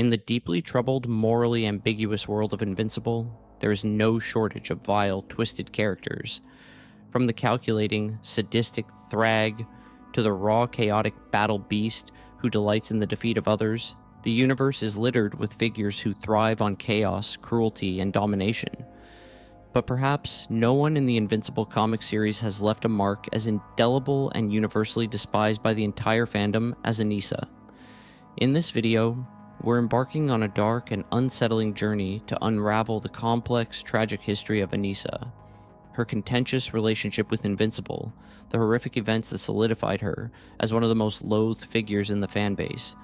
In the deeply troubled, morally ambiguous world of Invincible, there is no shortage of vile, twisted characters. From the calculating, sadistic Thrag to the raw, chaotic battle beast who delights in the defeat of others, the universe is littered with figures who thrive on chaos, cruelty, and domination. But perhaps no one in the Invincible comic series has left a mark as indelible and universally despised by the entire fandom as Anissa. In this video, we're embarking on a dark and unsettling journey to unravel the complex, tragic history of Anissa, her contentious relationship with Invincible, the horrific events that solidified her as one of the most loathed figures in the fanbase,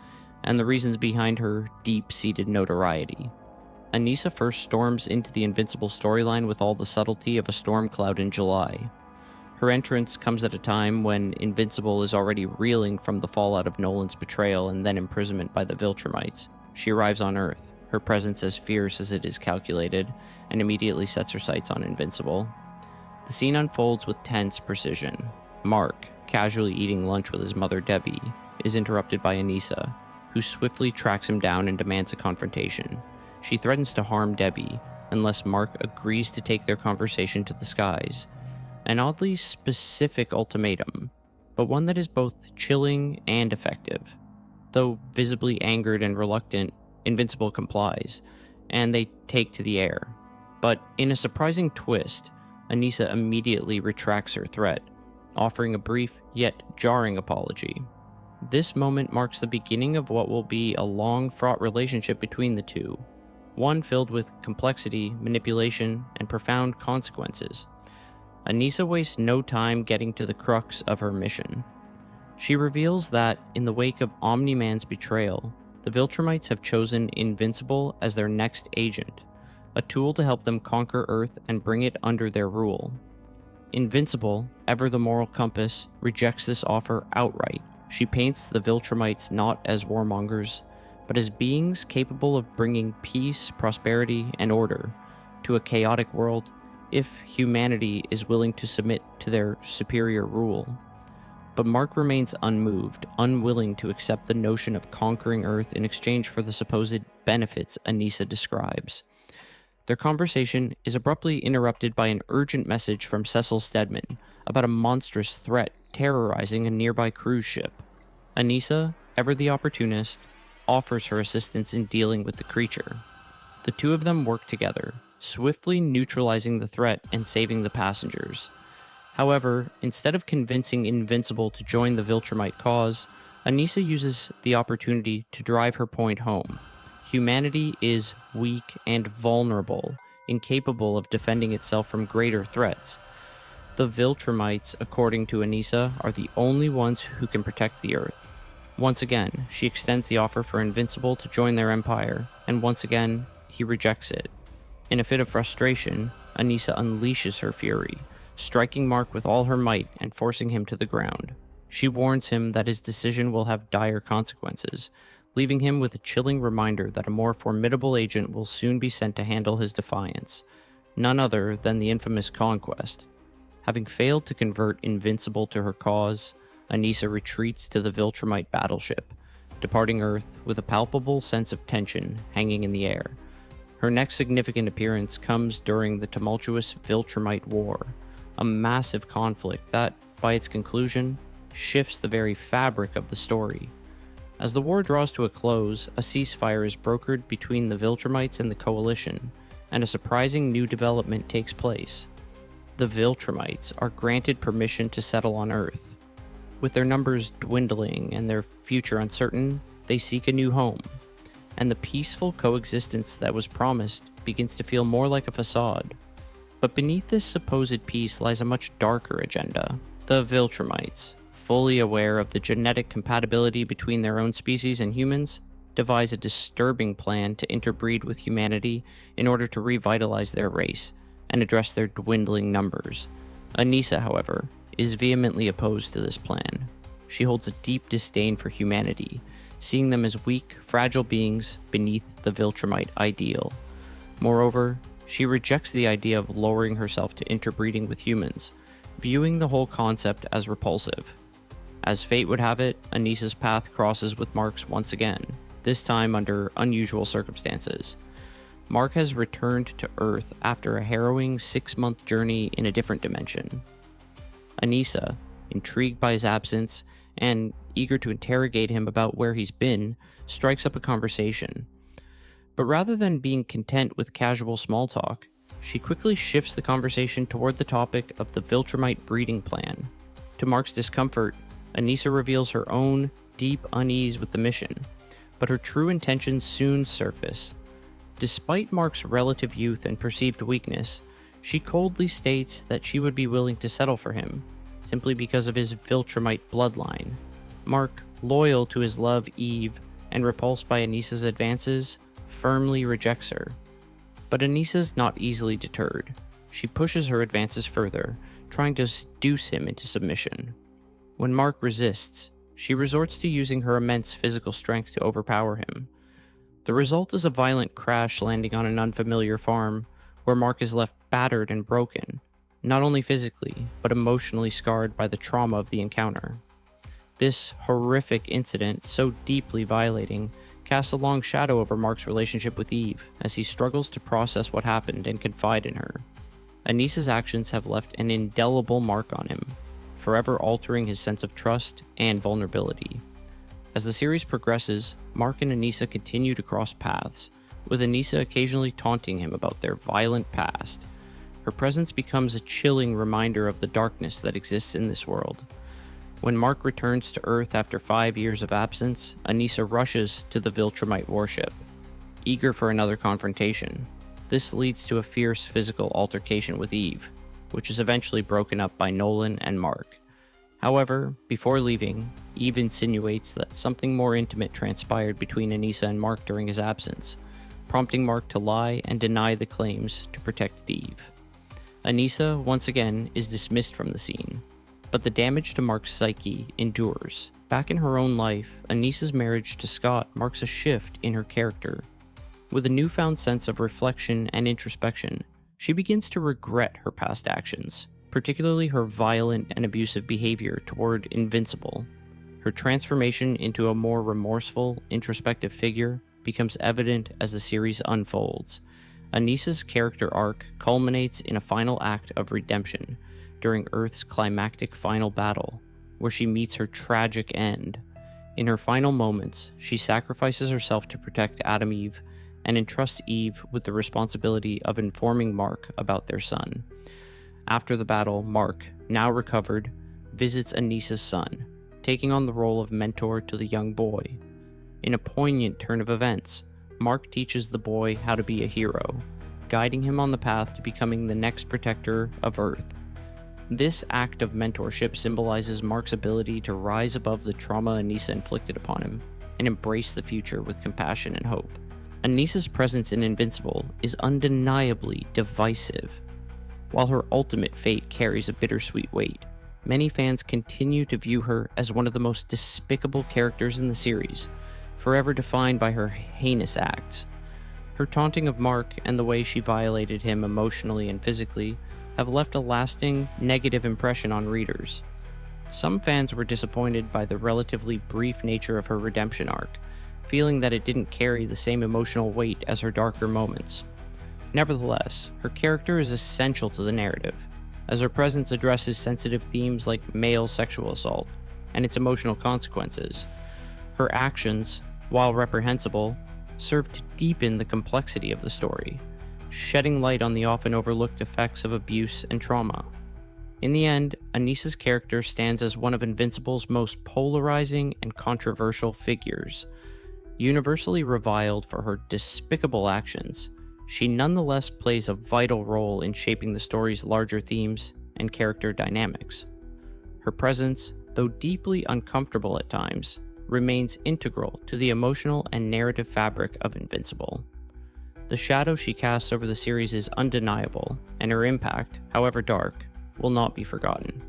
and the reasons behind her deep-seated notoriety. Anissa first storms into the Invincible storyline with all the subtlety of a storm cloud in July. Her entrance comes at a time when Invincible is already reeling from the fallout of Nolan's betrayal and then imprisonment by the Viltrumites. She arrives on Earth, her presence as fierce as it is calculated, and immediately sets her sights on Invincible. The scene unfolds with tense precision. Mark, casually eating lunch with his mother Debbie, is interrupted by Anissa, who swiftly tracks him down and demands a confrontation. She threatens to harm Debbie unless Mark agrees to take their conversation to the skies. An oddly specific ultimatum, but one that is both chilling and effective. Though visibly angered and reluctant, Invincible complies, and they take to the air. But in a surprising twist, Anissa immediately retracts her threat, offering a brief yet jarring apology. This moment marks the beginning of what will be a long, fraught relationship between the two, one filled with complexity, manipulation, and profound consequences. Anissa wastes no time getting to the crux of her mission. She reveals that, in the wake of Omni-Man's betrayal, the Viltrumites have chosen Invincible as their next agent, a tool to help them conquer Earth and bring it under their rule. Invincible, ever the moral compass, rejects this offer outright. She paints the Viltrumites not as warmongers, but as beings capable of bringing peace, prosperity, and order to a chaotic world if humanity is willing to submit to their superior rule. But Mark remains unmoved, unwilling to accept the notion of conquering Earth in exchange for the supposed benefits Anissa describes. Their conversation is abruptly interrupted by an urgent message from Cecil Stedman about a monstrous threat terrorizing a nearby cruise ship. Anissa, ever the opportunist, offers her assistance in dealing with the creature. The two of them work together, swiftly neutralizing the threat and saving the passengers. However, instead of convincing Invincible to join the Viltrumite cause, Anissa uses the opportunity to drive her point home. Humanity is weak and vulnerable, incapable of defending itself from greater threats. The Viltrumites, according to Anissa, are the only ones who can protect the Earth. Once again, she extends the offer for Invincible to join their empire, and once again, he rejects it. In a fit of frustration, Anissa unleashes her fury, striking Mark with all her might and forcing him to the ground. She warns him that his decision will have dire consequences, leaving him with a chilling reminder that a more formidable agent will soon be sent to handle his defiance, none other than the infamous Conquest. Having failed to convert Invincible to her cause, Anissa retreats to the Viltrumite battleship, departing Earth with a palpable sense of tension hanging in the air. Her next significant appearance comes during the tumultuous Viltrumite War, a massive conflict that, by its conclusion, shifts the very fabric of the story. As the war draws to a close, a ceasefire is brokered between the Viltrumites and the Coalition, and a surprising new development takes place. The Viltrumites are granted permission to settle on Earth. With their numbers dwindling and their future uncertain, they seek a new home, and the peaceful coexistence that was promised begins to feel more like a facade. But beneath this supposed peace lies a much darker agenda. The Viltrumites, fully aware of the genetic compatibility between their own species and humans, devise a disturbing plan to interbreed with humanity in order to revitalize their race and address their dwindling numbers. Anissa, however, is vehemently opposed to this plan. She holds a deep disdain for humanity, seeing them as weak, fragile beings beneath the Viltrumite ideal. Moreover, she rejects the idea of lowering herself to interbreeding with humans, viewing the whole concept as repulsive. As fate would have it, Anissa's path crosses with Mark's once again. this time under unusual circumstances. Mark has returned to Earth after a harrowing 6-month journey in a different dimension. Anissa, intrigued by his absence and eager to interrogate him about where he's been, strikes up a conversation. But rather than being content with casual small talk, she quickly shifts the conversation toward the topic of the Viltrumite breeding plan. To Mark's discomfort, Anissa reveals her own deep unease with the mission, but her true intentions soon surface. Despite Mark's relative youth and perceived weakness, she coldly states that she would be willing to settle for him, simply because of his Viltrumite bloodline. Mark, loyal to his love Eve and repulsed by Anissa's advances, firmly rejects her. But Anissa's not easily deterred. She pushes her advances further, trying to seduce him into submission. When Mark resists, she resorts to using her immense physical strength to overpower him. The result is a violent crash landing on an unfamiliar farm, where Mark is left battered and broken, not only physically, but emotionally scarred by the trauma of the encounter. This horrific incident, so deeply violating, casts a long shadow over Mark's relationship with Eve as he struggles to process what happened and confide in her. Anissa's actions have left an indelible mark on him, forever altering his sense of trust and vulnerability. As the series progresses, Mark and Anissa continue to cross paths, with Anissa occasionally taunting him about their violent past. Her presence becomes a chilling reminder of the darkness that exists in this world. When Mark returns to Earth after 5 years of absence, Anissa rushes to the Viltrumite warship, eager for another confrontation. This leads to a fierce physical altercation with Eve, which is eventually broken up by Nolan and Mark. However, before leaving, Eve insinuates that something more intimate transpired between Anissa and Mark during his absence, prompting Mark to lie and deny the claims to protect Eve. Anissa, once again, is dismissed from the scene, but the damage to Mark's psyche endures. Back in her own life, Anissa's marriage to Scott marks a shift in her character. With a newfound sense of reflection and introspection, she begins to regret her past actions, particularly her violent and abusive behavior toward Invincible. Her transformation into a more remorseful, introspective figure becomes evident as the series unfolds. Anissa's character arc culminates in a final act of redemption during Earth's climactic final battle, where she meets her tragic end. In her final moments, she sacrifices herself to protect Adam Eve and entrusts Eve with the responsibility of informing Mark about their son. After the battle, Mark, now recovered, visits Anissa's son, taking on the role of mentor to the young boy. In a poignant turn of events, Mark teaches the boy how to be a hero, guiding him on the path to becoming the next protector of Earth. This act of mentorship symbolizes Mark's ability to rise above the trauma Anissa inflicted upon him and embrace the future with compassion and hope. Anissa's presence in Invincible is undeniably divisive. While her ultimate fate carries a bittersweet weight, many fans continue to view her as one of the most despicable characters in the series, forever defined by her heinous acts. Her taunting of Mark and the way she violated him emotionally and physically have left a lasting negative impression on readers. Some fans were disappointed by the relatively brief nature of her redemption arc, feeling that it didn't carry the same emotional weight as her darker moments. Nevertheless, her character is essential to the narrative, as her presence addresses sensitive themes like male sexual assault and its emotional consequences. Her actions, while reprehensible, serve to deepen the complexity of the story, shedding light on the often overlooked effects of abuse and trauma. In the end, Anissa's character stands as one of Invincible's most polarizing and controversial figures. Universally reviled for her despicable actions, she nonetheless plays a vital role in shaping the story's larger themes and character dynamics. Her presence, though deeply uncomfortable at times, remains integral to the emotional and narrative fabric of Invincible. The shadow she casts over the series is undeniable, and her impact, however dark, will not be forgotten.